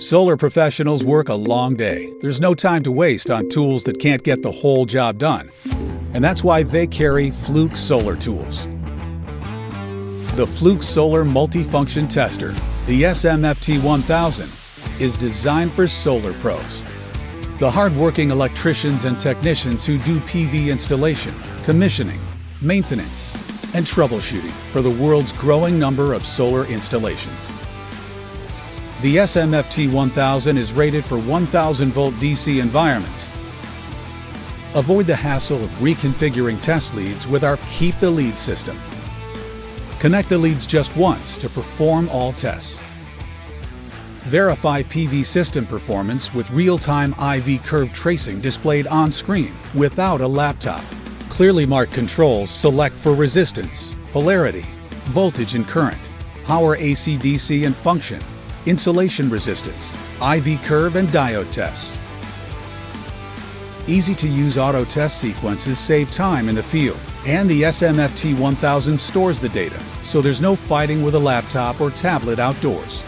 Solar professionals work a long day. There's no time to waste on tools that can't get the whole job done. And that's why they carry Fluke solar tools. The Fluke Solar Multifunction Tester, the SMFT-1000, is designed for solar pros. The hard-working electricians and technicians who do PV installation, commissioning, maintenance, and troubleshooting for the world's growing number of solar installations. The SMFT-1000 is rated for 1000-volt DC environments. Avoid the hassle of reconfiguring test leads with our Keep the Lead system. Connect the leads just once to perform all tests. Verify PV system performance with real-time IV curve tracing displayed on screen without a laptop. Clearly marked controls select for resistance, polarity, voltage and current, power AC/DC and function, insulation resistance, IV curve and diode tests. Easy-to-use auto test sequences save time in the field, and the SMFT-1000 stores the data, so there's no fighting with a laptop or tablet outdoors.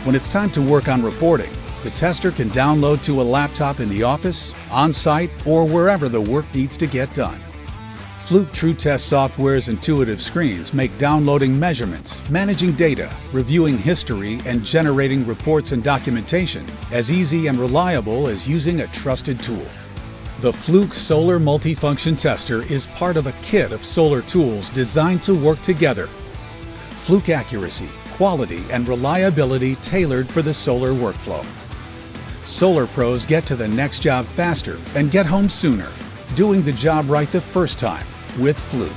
When it's time to work on reporting, the tester can download to a laptop in the office, on-site, or wherever the work needs to get done. Fluke TruTest software's intuitive screens make downloading measurements, managing data, reviewing history, and generating reports and documentation as easy and reliable as using a trusted tool. The Fluke Solar Multifunction Tester is part of a kit of solar tools designed to work together. Fluke accuracy, quality, and reliability tailored for the solar workflow. Solar pros get to the next job faster and get home sooner, doing the job right the first time with Fluke.